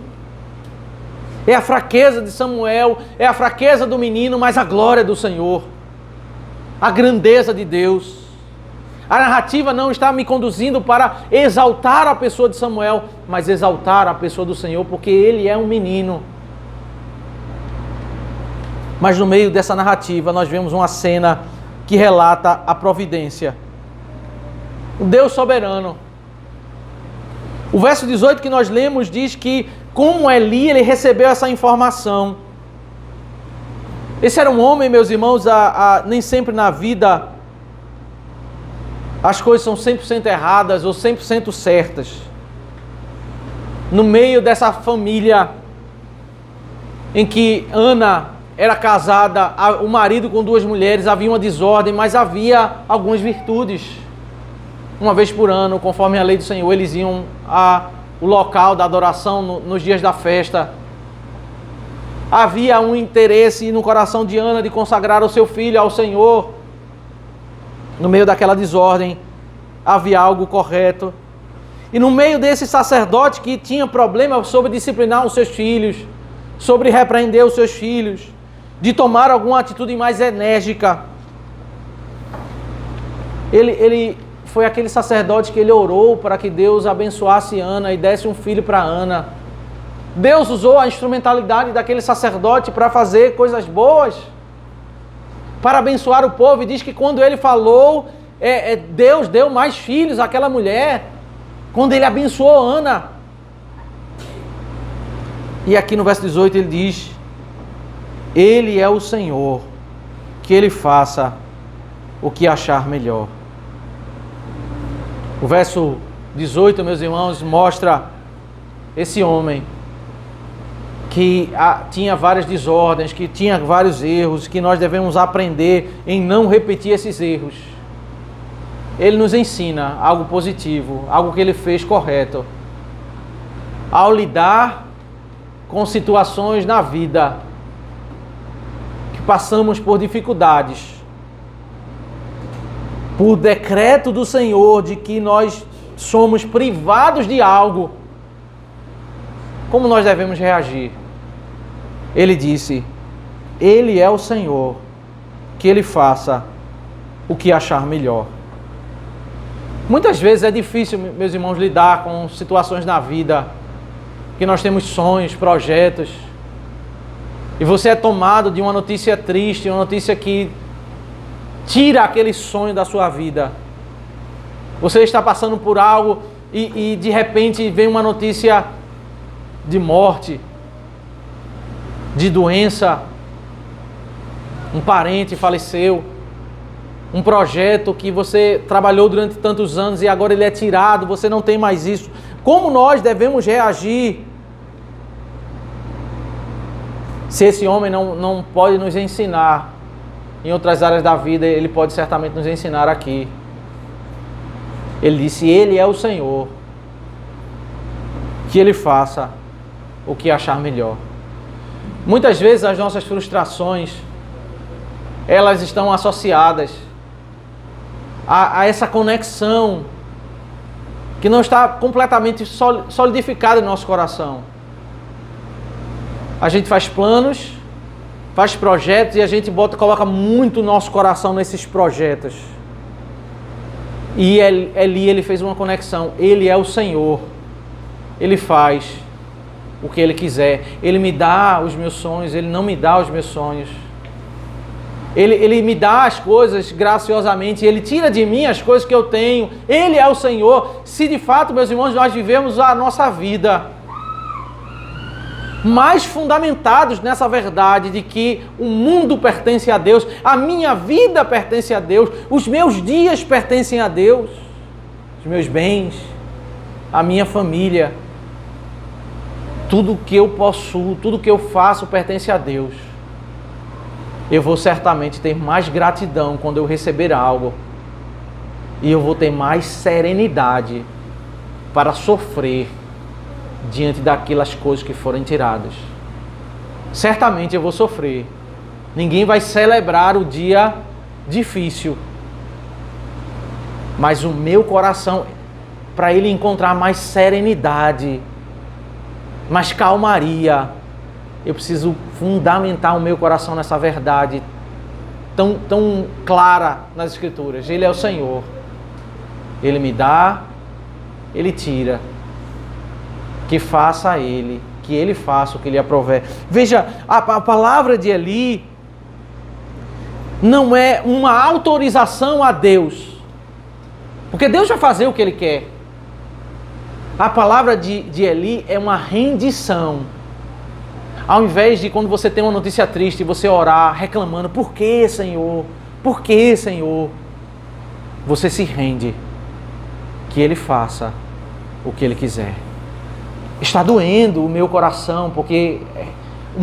É a fraqueza de Samuel, é a fraqueza do menino, mas a glória do Senhor, a grandeza de Deus. A narrativa não está me conduzindo para exaltar a pessoa de Samuel, mas exaltar a pessoa do Senhor, porque ele é um menino. Mas no meio dessa narrativa nós vemos uma cena que relata a providência. O Deus soberano. O verso 18 que nós lemos diz que, como Eli, ele recebeu essa informação. Esse era um homem, meus irmãos, nem sempre na vida as coisas são 100% erradas ou 100% certas. No meio dessa família em que Ana era casada, o marido com 2 mulheres, havia uma desordem, mas havia algumas virtudes. uma vez por ano, conforme a lei do Senhor, eles iam ao local da adoração nos dias da festa. Havia um interesse no coração de Ana de consagrar o seu filho ao Senhor. No meio daquela desordem, havia algo correto. E no meio desse sacerdote que tinha problema sobre disciplinar os seus filhos, sobre repreender os seus filhos, de tomar alguma atitude mais enérgica, ele foi aquele sacerdote que ele orou para que Deus abençoasse Ana e desse um filho para Ana. Deus usou a instrumentalidade daquele sacerdote para fazer coisas boas, para abençoar o povo. E diz que quando ele falou, Deus deu mais filhos àquela mulher, quando ele abençoou Ana. E aqui no verso 18 ele diz: Ele é o Senhor, que Ele faça o que achar melhor. O verso 18, meus irmãos, mostra esse homem que tinha várias desordens, que tinha vários erros, que nós devemos aprender em não repetir esses erros. Ele nos ensina algo positivo, algo que ele fez correto. Ao lidar com situações na vida, que passamos por dificuldades, por decreto do Senhor de que nós somos privados de algo, como nós devemos reagir? Ele disse: Ele é o Senhor, que Ele faça o que achar melhor. Muitas vezes é difícil, meus irmãos, lidar com situações na vida, que nós temos sonhos, projetos, e você é tomado de uma notícia triste, uma notícia que tira aquele sonho da sua vida. Você está passando por algo e de repente vem uma notícia de morte, de doença, um parente faleceu, um projeto que você trabalhou durante tantos anos e agora ele é tirado, você não tem mais isso. Como nós devemos reagir? Se esse homem não pode nos ensinar em outras áreas da vida, ele pode certamente nos ensinar aqui. Ele disse: Ele é o Senhor, que Ele faça o que achar melhor. Muitas vezes as nossas frustrações, elas estão associadas a essa conexão que não está completamente solidificada em nosso coração. A gente faz planos, faz projetos e a gente coloca muito nosso coração nesses projetos. E ali ele fez uma conexão. Ele é o Senhor. Ele faz o que Ele quiser. Ele me dá os meus sonhos, Ele não me dá os meus sonhos. Ele me dá as coisas graciosamente, Ele tira de mim as coisas que eu tenho. Ele é o Senhor. Se de fato, meus irmãos, nós vivemos a nossa vida mais fundamentados nessa verdade de que o mundo pertence a Deus, a minha vida pertence a Deus, os meus dias pertencem a Deus, os meus bens, a minha família, tudo que eu possuo, tudo que eu faço pertence a Deus. Eu vou certamente ter mais gratidão quando eu receber algo, e eu vou ter mais serenidade para sofrer diante daquelas coisas que forem tiradas. Certamente eu vou sofrer. Ninguém vai celebrar o dia difícil. Mas o meu coração, para ele encontrar mais serenidade, mais calmaria, eu preciso fundamentar o meu coração nessa verdade tão clara nas Escrituras. Ele é o Senhor. Ele me dá, Ele tira. Que faça Ele, que Ele faça o que lhe aprouver. Veja, a palavra de Eli não é uma autorização a Deus, porque Deus vai fazer o que Ele quer. A palavra de Eli é uma rendição. Ao invés de quando você tem uma notícia triste, você orar reclamando: por que, Senhor? Por que, Senhor? Você se rende, que Ele faça o que Ele quiser. Está doendo o meu coração, porque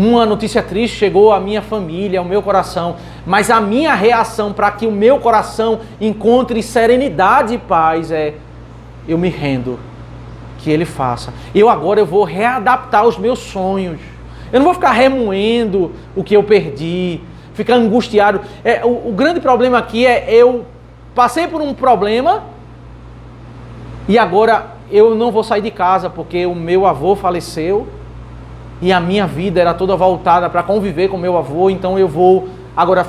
uma notícia triste chegou à minha família, ao meu coração, mas a minha reação para que o meu coração encontre serenidade e paz é: eu me rendo, que Ele faça. Agora eu vou readaptar os meus sonhos. Eu não vou ficar remoendo o que eu perdi, ficar angustiado. O grande problema aqui é eu passei por um problema e agora eu não vou sair de casa porque o meu avô faleceu e a minha vida era toda voltada para conviver com meu avô, então eu vou agora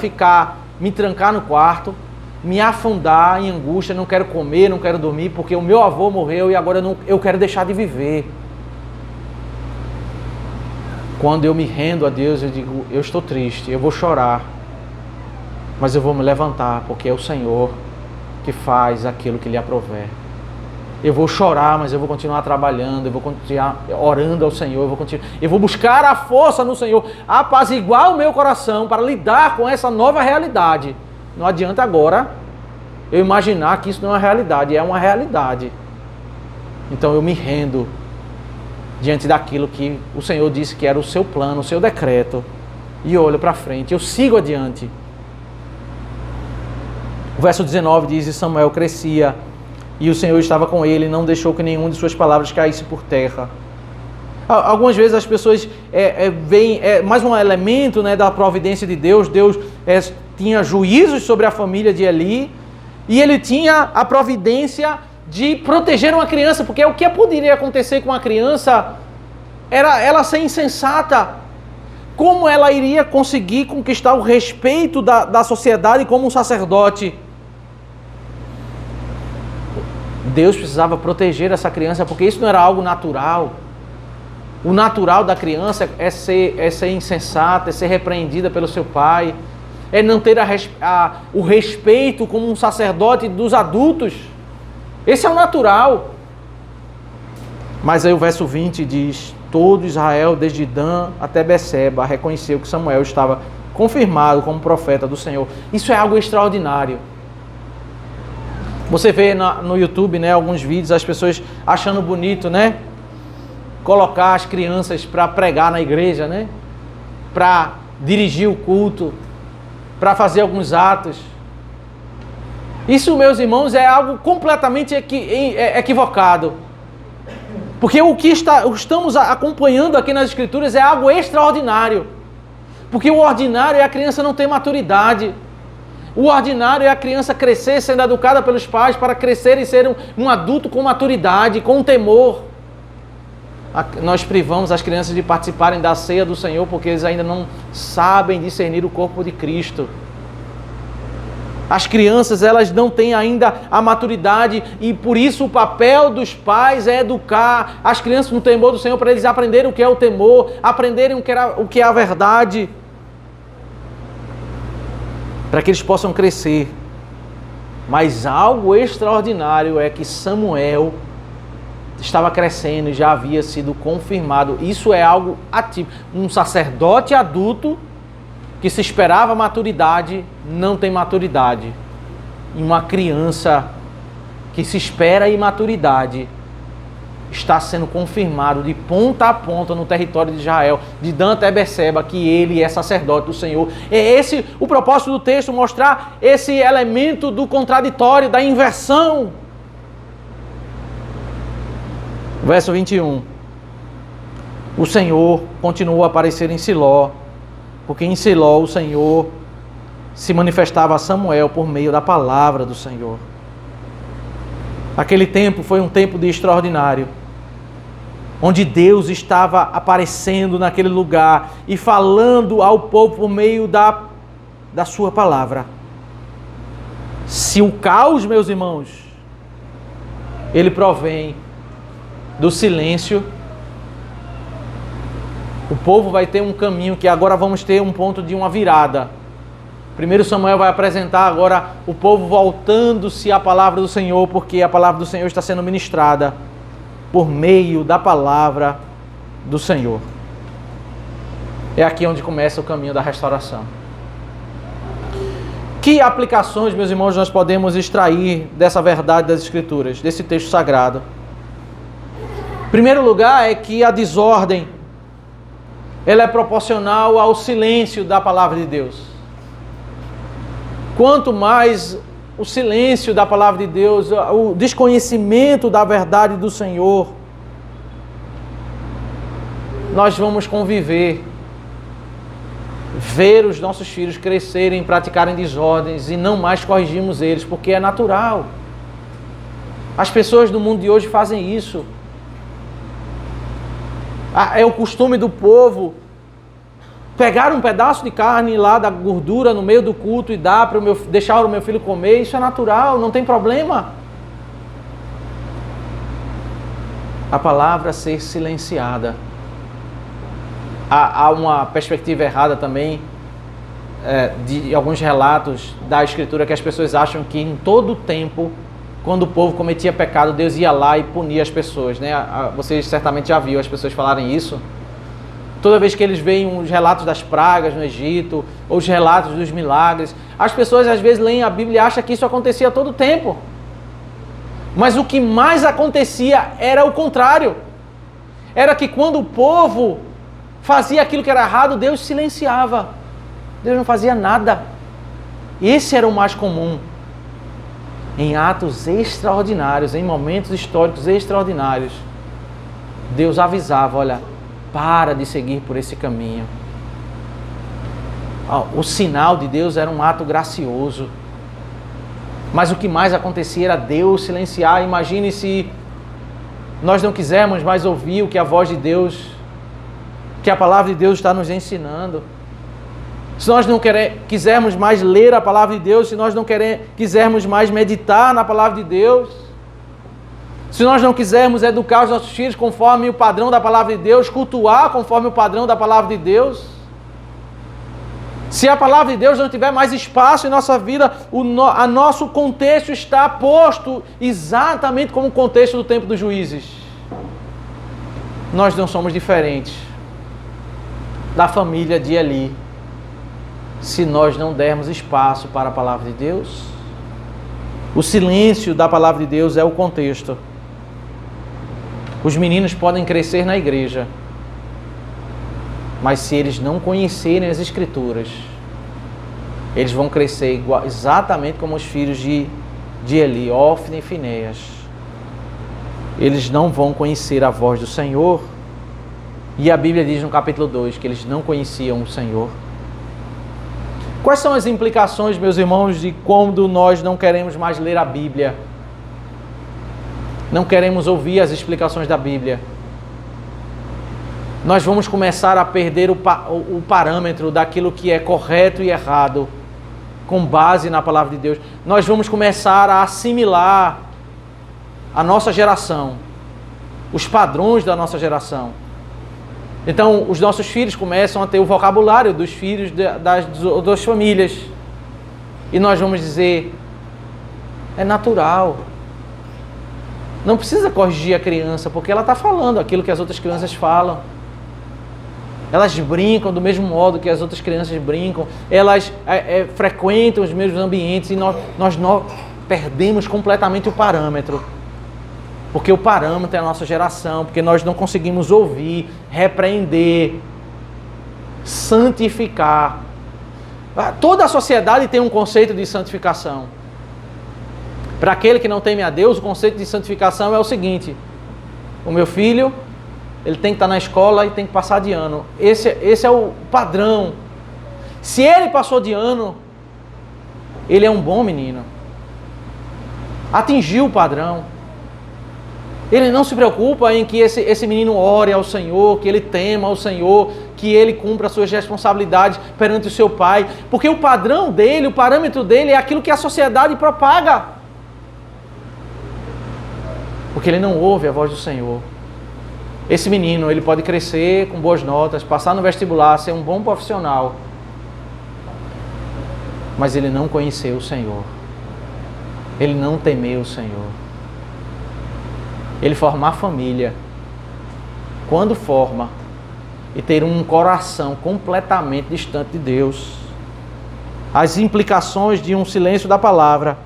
me trancar no quarto, me afundar em angústia, não quero comer, não quero dormir porque o meu avô morreu e agora eu quero deixar de viver. Quando eu me rendo a Deus, eu digo: eu estou triste, eu vou chorar, mas eu vou me levantar, porque é o Senhor que faz aquilo que lhe aprouver. Eu vou chorar, mas eu vou continuar trabalhando, eu vou continuar orando ao Senhor, eu vou buscar a força no Senhor, apaziguar o meu coração para lidar com essa nova realidade. Não adianta agora eu imaginar que isso não é uma realidade, é uma realidade. Então eu me rendo diante daquilo que o Senhor disse que era o seu plano, o seu decreto, e olho para frente, eu sigo adiante. O verso 19 diz: e Samuel crescia, e o Senhor estava com ele, e não deixou que nenhuma de suas palavras caísse por terra. Algumas vezes as pessoas veem mais um elemento, né, da providência de Deus. Deus tinha juízos sobre a família de Eli, e ele tinha a providência de proteger uma criança, porque o que poderia acontecer com uma criança era ela ser insensata. Como ela iria conseguir conquistar o respeito da sociedade como um sacerdote? Deus precisava proteger essa criança, porque isso não era algo natural. O natural da criança é ser insensata, é ser repreendida pelo seu pai, é não ter o respeito como um sacerdote dos adultos. Esse é o natural. Mas aí o verso 20 diz: todo Israel, desde Dan até Beceba, reconheceu que Samuel estava confirmado como profeta do Senhor. Isso é algo extraordinário. Você vê no YouTube, né, alguns vídeos, as pessoas achando bonito, né, colocar as crianças para pregar na igreja, né, para dirigir o culto, para fazer alguns atos. Isso, meus irmãos, é algo completamente equivocado. Porque o que estamos acompanhando aqui nas Escrituras é algo extraordinário. Porque o ordinário é a criança não ter maturidade. O ordinário é a criança crescer sendo educada pelos pais para crescer e ser um adulto com maturidade, com temor. Nós privamos as crianças de participarem da ceia do Senhor porque eles ainda não sabem discernir o corpo de Cristo. As crianças, elas não têm ainda a maturidade e por isso o papel dos pais é educar as crianças no temor do Senhor, para eles aprenderem o que é o temor, aprenderem o que é a verdade, para que eles possam crescer. Mas algo extraordinário é que Samuel estava crescendo e já havia sido confirmado. Isso é algo atípico. Um sacerdote adulto que se esperava maturidade, não tem maturidade. E uma criança que se espera imaturidade está sendo confirmado de ponta a ponta no território de Israel, de Dan até Beceba, que ele é sacerdote do Senhor. É esse o propósito do texto, mostrar esse elemento do contraditório, da inversão. Verso 21. O Senhor continuou a aparecer em Siló, porque em Siló o Senhor se manifestava a Samuel por meio da palavra do Senhor. Aquele tempo foi um tempo de extraordinário, onde Deus estava aparecendo naquele lugar e falando ao povo por meio da sua palavra. Se o caos, meus irmãos, ele provém do silêncio, o povo vai ter um caminho que agora vamos ter um ponto de uma virada. Primeiro Samuel vai apresentar agora o povo voltando-se à palavra do Senhor, porque a palavra do Senhor está sendo ministrada por meio da palavra do Senhor. É aqui onde começa o caminho da restauração. Que aplicações, meus irmãos, nós podemos extrair dessa verdade das Escrituras, desse texto sagrado? Em primeiro lugar, é que a desordem, ela é proporcional ao silêncio da palavra de Deus. Quanto mais o silêncio da palavra de Deus, o desconhecimento da verdade do Senhor, nós vamos conviver, ver os nossos filhos crescerem, praticarem desordens e não mais corrigimos eles, porque é natural. As pessoas do mundo de hoje fazem isso. É o costume do povo pegar um pedaço de carne lá da gordura no meio do culto e deixar o meu filho comer. Isso é natural, não tem problema. A palavra ser silenciada. Há uma perspectiva errada também de alguns relatos da Escritura, que as pessoas acham que em todo o tempo, quando o povo cometia pecado, Deus ia lá e punia as pessoas, né? Vocês certamente já viram as pessoas falarem isso. Toda vez que eles veem os relatos das pragas no Egito, ou os relatos dos milagres, as pessoas às vezes leem a Bíblia e acham que isso acontecia a todo tempo. Mas o que mais acontecia era o contrário. Era que quando o povo fazia aquilo que era errado, Deus silenciava. Deus não fazia nada. Esse era o mais comum. Em atos extraordinários, em momentos históricos extraordinários, Deus avisava, olha, para de seguir por esse caminho. O sinal de Deus era um ato gracioso. Mas o que mais acontecia era Deus silenciar. Imagine se nós não quisermos mais ouvir o que a voz de Deus, que a palavra de Deus está nos ensinando. Se nós não quisermos mais ler a palavra de Deus, se nós não quisermos mais meditar na palavra de Deus, se nós não quisermos educar os nossos filhos conforme o padrão da palavra de Deus, cultuar conforme o padrão da palavra de Deus, se a palavra de Deus não tiver mais espaço em nossa vida, nosso contexto está posto exatamente como o contexto do tempo dos juízes. Nós não somos diferentes da família de Eli, se nós não dermos espaço para a palavra de Deus. O silêncio da palavra de Deus é o contexto. Os meninos podem crescer na igreja, mas se eles não conhecerem as Escrituras, eles vão crescer exatamente como os filhos de Eli, Hófni e Finéias. Eles não vão conhecer a voz do Senhor. E a Bíblia diz no capítulo 2 que eles não conheciam o Senhor. Quais são as implicações, meus irmãos, de quando nós não queremos mais ler a Bíblia? Não queremos ouvir as explicações da Bíblia. Nós vamos começar a perder o parâmetro daquilo que é correto e errado, com base na palavra de Deus. Nós vamos começar a assimilar a nossa geração, os padrões da nossa geração. Então, os nossos filhos começam a ter o vocabulário dos filhos das famílias. E nós vamos dizer, é natural. Não precisa corrigir a criança, porque ela está falando aquilo que as outras crianças falam. Elas brincam do mesmo modo que as outras crianças brincam. Elas frequentam os mesmos ambientes e nós perdemos completamente o parâmetro. Porque o parâmetro é a nossa geração, porque nós não conseguimos ouvir, repreender, santificar. Toda a sociedade tem um conceito de santificação. Para aquele que não teme a Deus, o conceito de santificação é o seguinte: o meu filho, ele tem que estar na escola e tem que passar de ano. Esse é o padrão. Se ele passou de ano, ele é um bom menino. Atingiu o padrão. Ele não se preocupa em que esse menino ore ao Senhor, que ele tema ao Senhor, que ele cumpra as suas responsabilidades perante o seu pai. Porque o padrão dele, o parâmetro dele é aquilo que a sociedade propaga. Porque ele não ouve a voz do Senhor. Esse menino, ele pode crescer com boas notas, passar no vestibular, ser um bom profissional. Mas ele não conheceu o Senhor. Ele não temeu o Senhor. Ele formar família, quando forma, e ter um coração completamente distante de Deus. As implicações de um silêncio da palavra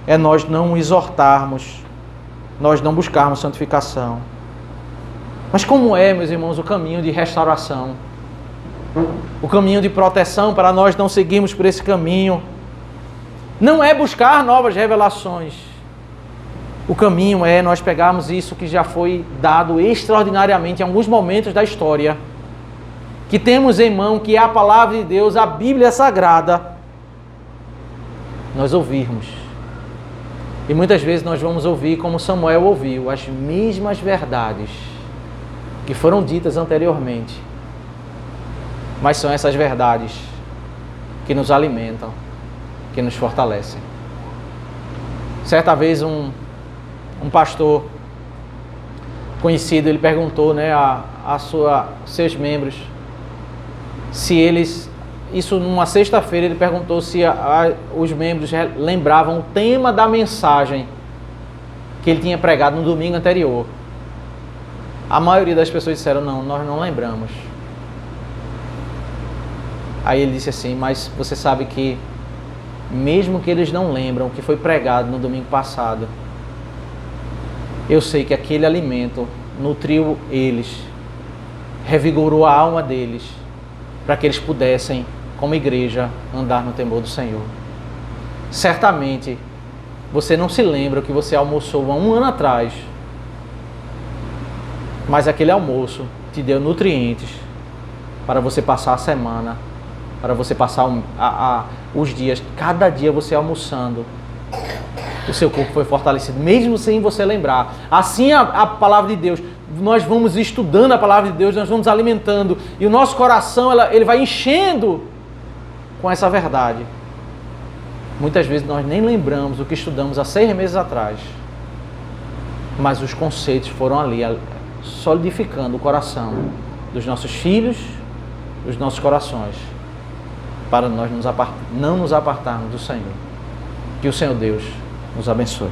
é nós não exortarmos, nós não buscarmos santificação. Mas como é, meus irmãos, o caminho de restauração? O caminho de proteção para nós não seguirmos por esse caminho? Não é buscar novas revelações. O caminho é nós pegarmos isso que já foi dado extraordinariamente em alguns momentos da história, que temos em mão, que é a palavra de Deus, a Bíblia Sagrada, nós ouvirmos. E muitas vezes nós vamos ouvir como Samuel ouviu, as mesmas verdades que foram ditas anteriormente. Mas são essas verdades que nos alimentam, que nos fortalecem. Certa vez um pastor conhecido, ele perguntou, né, seus membros, se eles, isso numa sexta-feira, ele perguntou se os membros lembravam o tema da mensagem que ele tinha pregado no domingo anterior. A maioria das pessoas disseram, não, nós não lembramos. Aí ele disse assim, mas você sabe que mesmo que eles não lembram o que foi pregado no domingo passado, eu sei que aquele alimento nutriu eles, revigorou a alma deles, para que eles pudessem, como igreja, andar no temor do Senhor. Certamente, você não se lembra o que você almoçou há um ano atrás, mas aquele almoço te deu nutrientes para você passar a semana, para você passar os dias, cada dia você almoçando, o seu corpo foi fortalecido, mesmo sem você lembrar. Assim a palavra de Deus, nós vamos estudando a palavra de Deus, nós vamos alimentando, e o nosso coração ele vai enchendo com essa verdade. Muitas vezes nós nem lembramos o que estudamos há 6 meses atrás, mas os conceitos foram ali, solidificando o coração dos nossos filhos, dos nossos corações, para nós não nos apartarmos do Senhor. Que o Senhor Deus nos abençoe.